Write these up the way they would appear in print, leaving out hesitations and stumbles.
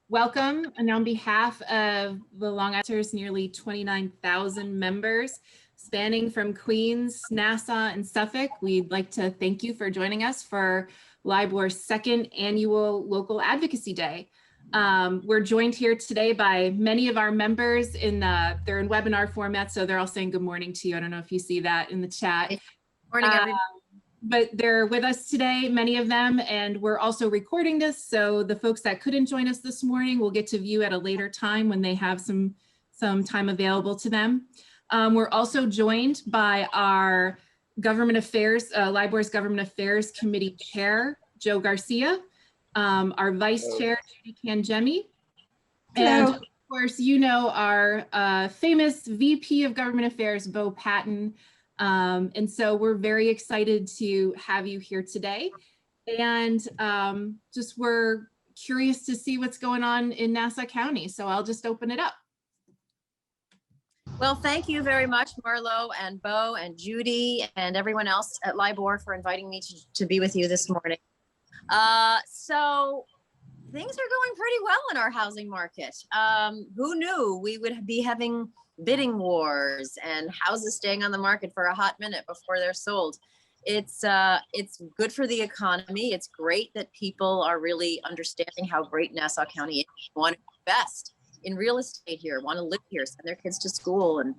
Welcome, and on behalf of the Long Islanders, nearly 29,000 members spanning from Queens, Nassau, and Suffolk, we'd like to thank you for joining us for LIBOR's second annual Local Advocacy Day. We're joined here today by many of our members they're in webinar format, so they're all saying good morning to you. I don't know if you see that in the chat. Good morning, everybody. But they're with us today, many of them, and we're also recording this. So the folks that couldn't join us this morning will get to view at a later time when they have some time available to them. We're also joined by our Government Affairs, LIBOR's Government Affairs Committee Chair, Joe Garcia, our Vice Chair, Judy Cangemi, and of course, you know, our famous VP of Government Affairs, Patten. And so we're very excited to have you here today. And just we're curious to see what's going on in Nassau County. So I'll just open it up. Well, thank you very much, Marlo and Bo and Judy and everyone else at LIBOR for inviting me to be with you this morning. So things are going pretty well in our housing market. Who knew we would be having bidding wars and houses staying on the market for a hot minute before they're sold? It's good for the economy. It's great that people are really understanding how great Nassau County is, want to invest in real estate here, want to live here, send their kids to school. And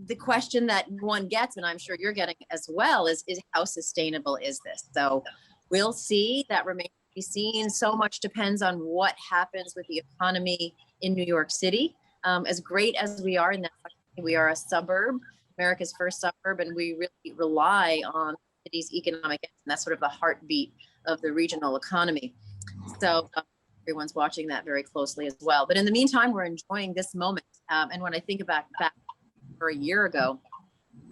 the question that one gets, and I'm sure you're getting as well, is how sustainable is this? So we'll see. That remains to be seen. So much depends on what happens with the economy in New York City. As great as we are in that, we are a suburb, America's first suburb, and we really rely on the city's economic engine. That's sort of the heartbeat of the regional economy. So everyone's watching that very closely as well. But in the meantime, we're enjoying this moment. And when I think back for a year ago,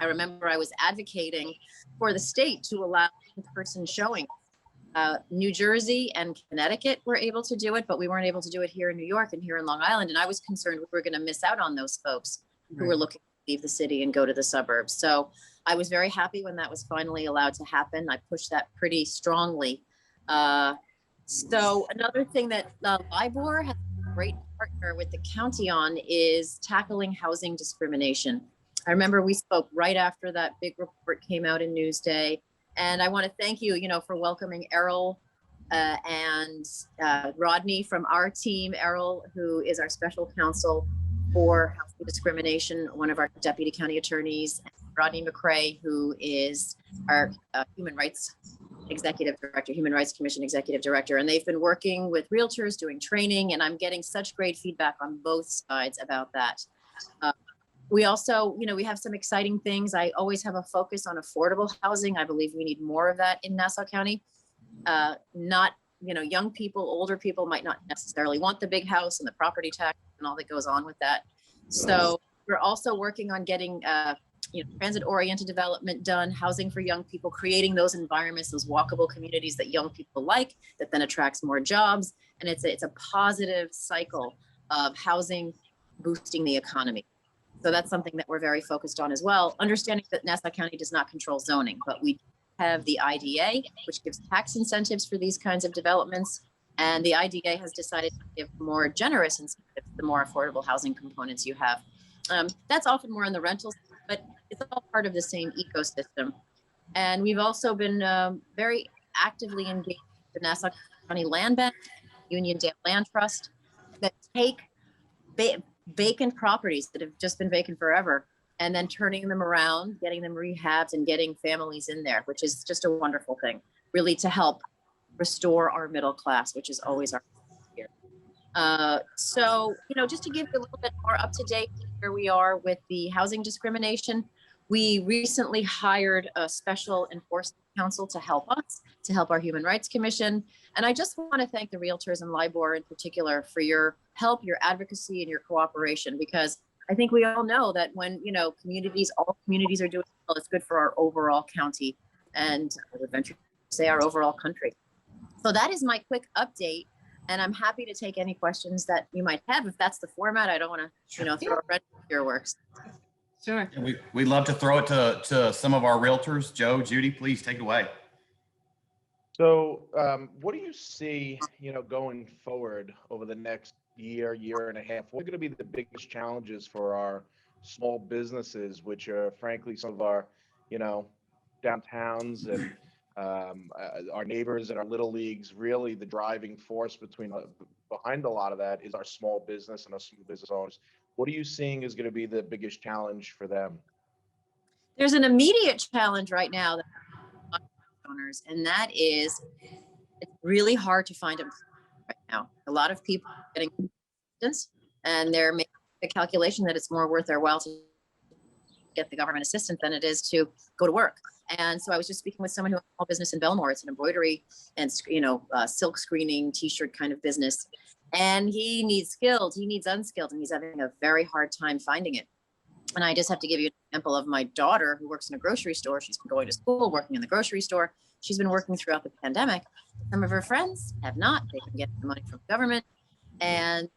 I remember I was advocating for the state to allow in-person showing. New Jersey and Connecticut were able to do it, but we weren't able to do it here in New York and here in Long Island. And I was concerned we were going to miss out on those folks who were looking to leave the city and go to the suburbs. So I was very happy when that was finally allowed to happen. I pushed that pretty strongly. So another thing that LIBOR has a great partner with the county on is tackling housing discrimination. I remember we spoke right after that big report came out in Newsday. And I want to thank you, for welcoming Errol and Rodney from our team. Errol, who is our special counsel for housing discrimination, one of our deputy county attorneys, and Rodney McCrae, who is our human rights executive director, Human Rights Commission executive director. And they've been working with realtors, doing training, and I'm getting such great feedback on both sides about that. We also, we have some exciting things. I always have a focus on affordable housing. I believe we need more of that in Nassau County. Not, young people, older people might not necessarily want the big house and the property tax and all that goes on with that. So we're also working on getting, transit-oriented development done, housing for young people, creating those environments, those walkable communities that young people like, that then attracts more jobs. And it's a positive cycle of housing boosting the economy. So that's something that we're very focused on as well, understanding that Nassau County does not control zoning, but we have the IDA, which gives tax incentives for these kinds of developments. And the IDA has decided to give more generous incentives the more affordable housing components you have. That's often more on the rentals, but it's all part of the same ecosystem. And we've also been very actively engaged with the Nassau County Land Bank, Union Dale Land Trust, that take vacant properties that have just been vacant forever, and then turning them around, getting them rehabbed and getting families in there, which is just a wonderful thing, really, to help restore our middle class, which is always our here. So, just to give you a little bit more up to date where we are with the housing discrimination, we recently hired a special enforcement counsel to help us, to help our Human Rights Commission. And I just want to thank the realtors and LIBOR in particular for your help, your advocacy, and your cooperation, because I think we all know that when, all communities are doing well, it's good for our overall county, and I would venture to say our overall country. So that is my quick update, and I'm happy to take any questions that you might have. If that's the format, I don't want to, throw a red into your works. Sure. We'd love to throw it to some of our realtors. Joe, Judy, please take it away. So, what do you see, going forward over the next year, year and a half? What are going to be the biggest challenges for our small businesses, which are frankly some of our, you know, downtowns and our neighbors and our little leagues? Really, the driving force behind a lot of that is our small business and our small business owners. What are you seeing is going to be the biggest challenge for them? There's an immediate challenge right now that owners, and that is it's really hard to find employees right now. A lot of people are getting assistance, and they're making a calculation that it's more worth their while to get the government assistance than it is to go to work. And so I was just speaking with someone who has a small business in Belmore. It's an embroidery and silk screening t-shirt kind of business, and he needs skilled, he needs unskilled, and he's having a very hard time finding it. And I just have to give you an example of my daughter who works in a grocery store. She's been going to school, working in the grocery store. She's been working throughout the pandemic. Some of her friends have not. They've been getting the money from the government. And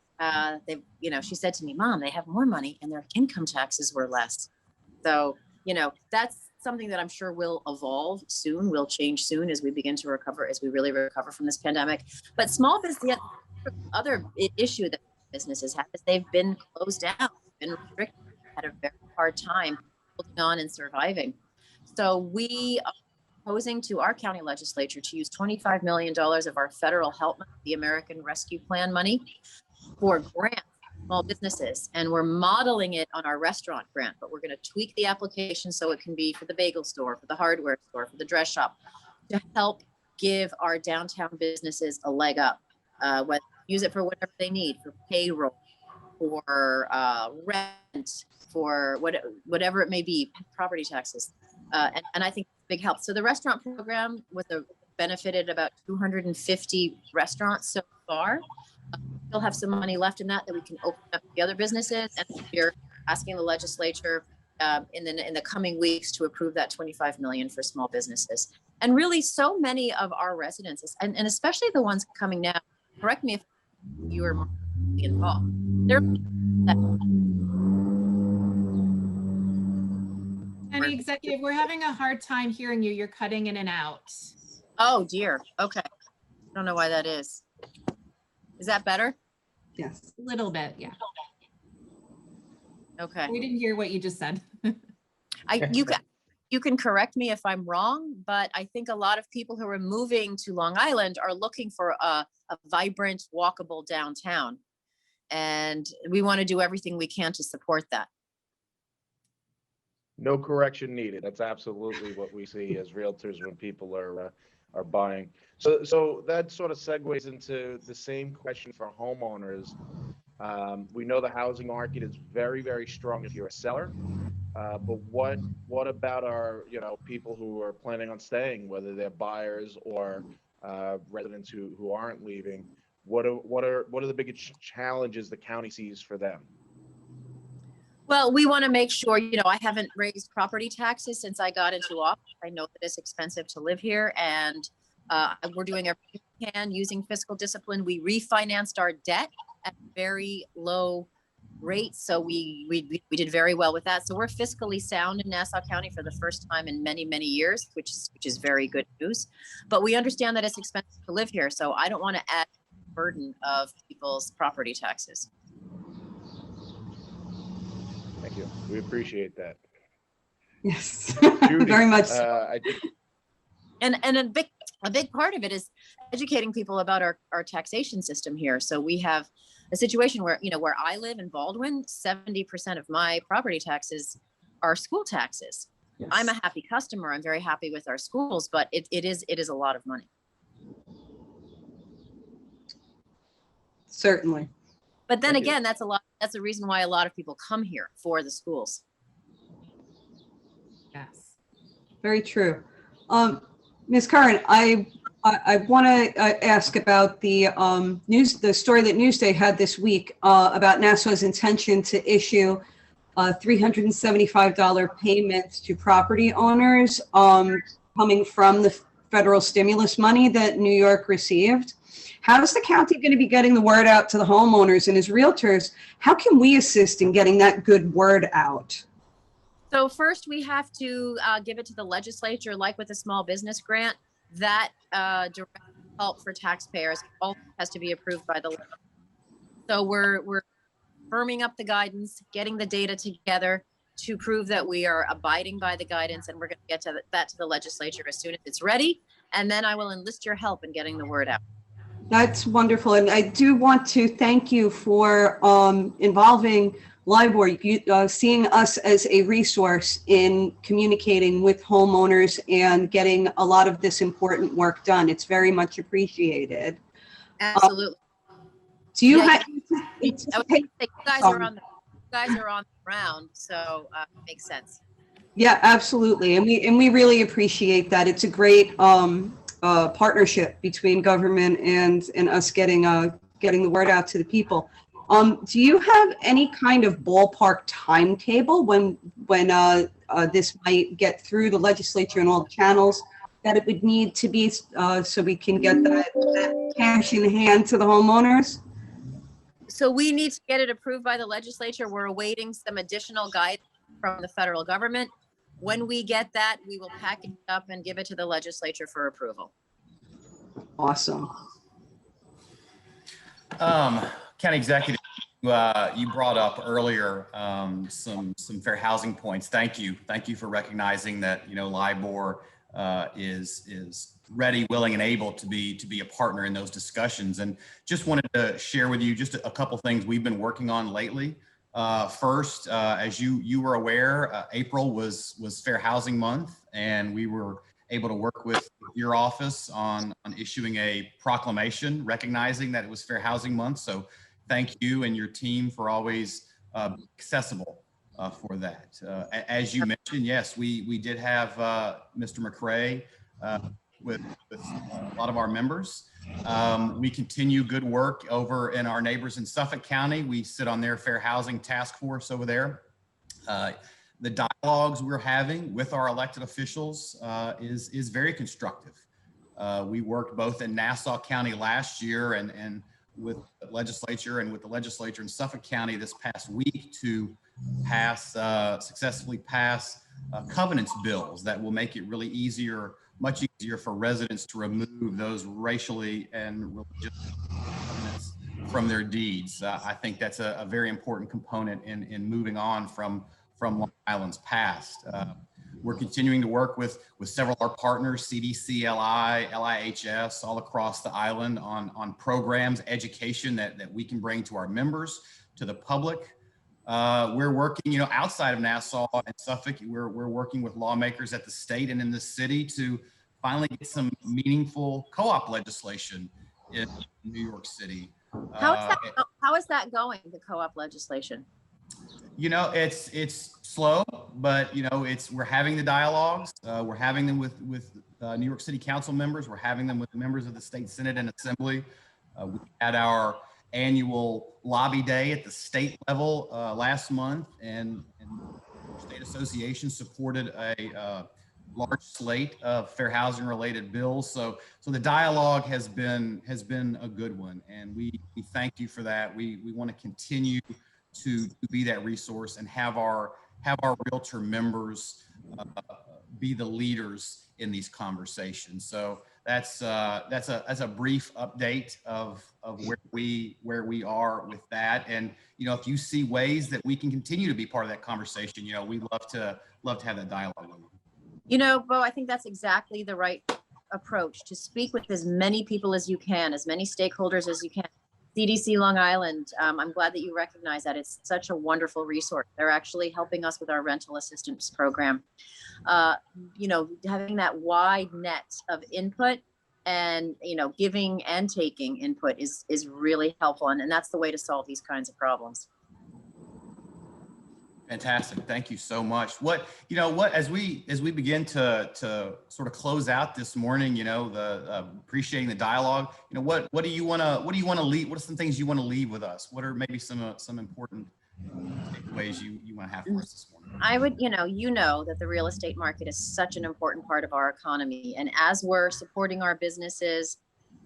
she said to me, Mom, they have more money and their income taxes were less. So, that's something that I'm sure will evolve soon, will change soon as we begin to recover, as we really recover from this pandemic. But small business, the other issue that businesses have is they've been closed down, been restricted, had a very hard time holding on and surviving. So we are proposing to our county legislature to use $25 million of our federal help money, the American Rescue Plan money, for grants for small businesses. And we're modeling it on our restaurant grant, but we're going to tweak the application so it can be for the bagel store, for the hardware store, for the dress shop, to help give our downtown businesses a leg up. Use it for whatever they need, for payroll, for rent, for whatever it may be, property taxes. And I think it's a big help. So the restaurant program benefited about 250 restaurants so far. Still have some money left in that we can open up to the other businesses. And we're asking the legislature in the coming weeks to approve that $25 million for small businesses. And really so many of our residents, and especially the ones coming now, correct me if you are more involved. County Executive, we're having a hard time hearing you. You're cutting in and out. Oh dear. Okay. I don't know why that is. Is that better? Yes. A little bit, yeah. Okay. We didn't hear what you just said. You can correct me if I'm wrong, but I think a lot of people who are moving to Long Island are looking for a vibrant, walkable downtown. And we want to do everything we can to support that. No correction needed. That's absolutely what we see as realtors when people are buying. So that sort of segues into the same question for homeowners. We know the housing market is very, very strong if you're a seller. But what about our people who are planning on staying, whether they're buyers or residents who aren't leaving? What are the biggest challenges the county sees for them? Well, we want to make sure, I haven't raised property taxes since I got into office. I know that it's expensive to live here, and we're doing everything we can using fiscal discipline. We refinanced our debt at very low rates, so we did very well with that. So we're fiscally sound in Nassau County for the first time in many, many years, which is very good news. But we understand that it's expensive to live here, so I don't want to add the burden of people's property taxes. Thank you. We appreciate that. Yes, Judy, very much. I think... And a big part of it is educating people about our taxation system here. So we have a situation where, where I live in Baldwin, 70% of my property taxes are school taxes. Yes. I'm a happy customer. I'm very happy with our schools, but it is a lot of money. Certainly. But then again, that's the reason why a lot of people come here, for the schools. Yes. Very true. Ms. Curran, I want to ask about the story that Newsday had this week about Nassau's intention to issue $375 payments to property owners coming from the federal stimulus money that New York received. How is the county going to be getting the word out to the homeowners, and as realtors, how can we assist in getting that good word out? So first we have to give it to the legislature, like with a small business grant. that direct help for taxpayers all has to be approved by the. So we're firming up the guidance, getting the data together to prove that we are abiding by the guidance, and we're going to get to that to the legislature as soon as it's ready. And then I will enlist your help in getting the word out. That's wonderful. And I do want to thank you for involving LIBOR, seeing us as a resource in communicating with homeowners and getting a lot of this important work done. It's very much appreciated. Absolutely. Do you Yeah, have? you guys are on the ground, so it makes sense. Yeah, absolutely, and we really appreciate that. It's a great partnership between government and us getting the word out to the people. Do you have any kind of ballpark timetable when this might get through the legislature and all the channels that it would need to be so we can get that cash in hand to the homeowners? So we need to get it approved by the legislature. We're awaiting some additional guidance from the federal government. When we get that, we will package it up and give it to the legislature for approval. Awesome. County Executive, you brought up earlier some fair housing points. Thank you for recognizing that LIBOR is ready, willing, and able to be a partner in those discussions. And just wanted to share with you just a couple things we've been working on lately. First, as you were aware, April was Fair Housing Month, and we were able to work with your office on issuing a proclamation recognizing that it was Fair Housing Month. So thank you and your team for always accessible for that. As you mentioned, yes, we did have Mr. McRae with a lot of our members. We continue good work over in our neighbors in Suffolk County. We sit on their Fair Housing Task Force over there. The dialogues we're having with our elected officials is very constructive. We worked both in Nassau County last year and with the legislature in Suffolk County this past week to successfully pass covenants bills that will make it really much easier for residents to remove those racially and religious covenants from their deeds. I think that's a very important component in moving on from Long Island's past. We're continuing to work with several of our partners, CDC, LI, LIHS, all across the island on programs, education that we can bring to our members, to the public. We're working, outside of Nassau and Suffolk, we're working with lawmakers at the state and in the city to finally get some meaningful co-op legislation in New York City. How is that going, the co-op legislation? It's slow, but we're having the dialogues. We're having them with New York City Council members. We're having them with members of the state Senate and Assembly. We had our annual lobby day at the state level last month, and state association supported a large slate of fair housing related bills. So the dialogue has been a good one, and we thank you for that. We want to continue to be that resource and have our realtor members be the leaders in these conversations. So that's a brief update of where we are with that. And if you see ways that we can continue to be part of that conversation, we'd love to have that dialogue with you. Bo, I think that's exactly the right approach, to speak with as many people as you can, as many stakeholders as you can. CDC Long Island, I'm glad that you recognize that. It's such a wonderful resource. They're actually helping us with our rental assistance program. Having that wide net of input and, giving and taking input is really helpful. And that's the way to solve these kinds of problems. Fantastic. Thank you so much. As we begin to sort of close out this morning, appreciating the dialogue, what do you want to leave? What are some things you want to leave with us? What are maybe some important takeaways you want to have for us this morning? I would, that the real estate market is such an important part of our economy. And as we're supporting our businesses,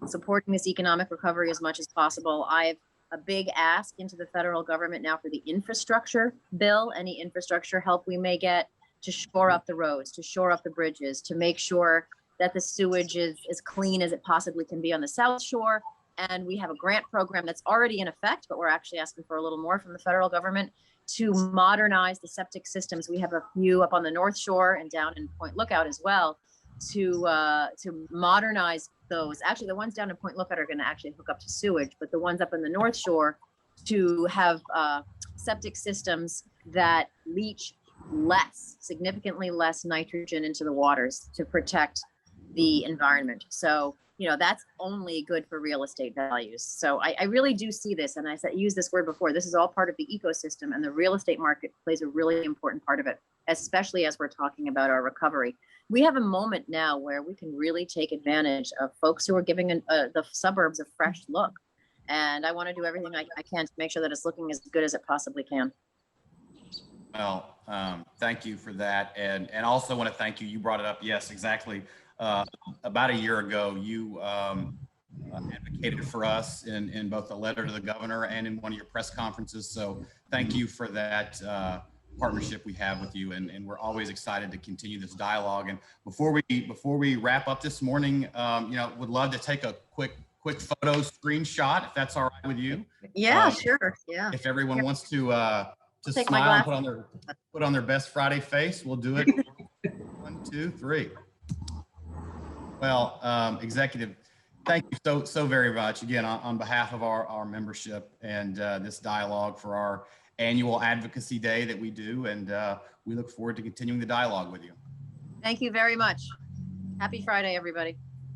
supporting this economic recovery as much as possible, I've a big ask into the federal government now for the infrastructure bill, any infrastructure help we may get to shore up the roads, to shore up the bridges, to make sure that the sewage is as clean as it possibly can be on the South Shore. And we have a grant program that's already in effect, but we're actually asking for a little more from the federal government to modernize the septic systems. We have a few up on the North Shore and down in Point Lookout as well to modernize those. Actually, the ones down in Point Lookout are going to actually hook up to sewage, but the ones up in the North Shore to have septic systems that leach less, significantly less nitrogen into the waters to protect the environment. So, you know, that's only good for real estate values. So I really do see this, and I used this word before, this is all part of the ecosystem, and the real estate market plays a really important part of it, especially as we're talking about our recovery. We have a moment now where we can really take advantage of folks who are giving the suburbs a fresh look. And I want to do everything I can to make sure that it's looking as good as it possibly can. Well, thank you for that. And also want to thank you. You brought it up. Yes, exactly. About a year ago, you advocated for us in both a letter to the governor and in one of your press conferences. So thank you for that partnership we have with you. And we're always excited to continue this dialogue. And before we wrap up this morning, you know, would love to take a quick photo screenshot, if that's all right with you. Yeah, sure. Yeah. If everyone wants to Take my smile and put on their best Friday face, we'll do it. 1, 2, 3. Well, Executive, thank you so very much again on behalf of our membership and this dialogue for our annual Advocacy Day that we do, and we look forward to continuing the dialogue with you. Thank you very much. Happy Friday, everybody.